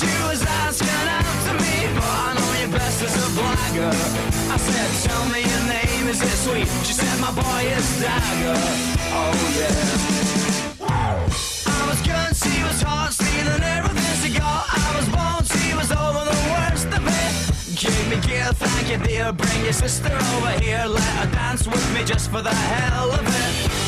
She was asking out to me, but I know you best as a blagger. I said, tell me your name, is it sweet? She said, my boy is Dagger. Oh yeah. I was good, she was hot, stealing everything she got. I was born, she was over the worst of it. Give me gear, thank you dear. Bring your sister over here, let her dance with me just for the hell of it.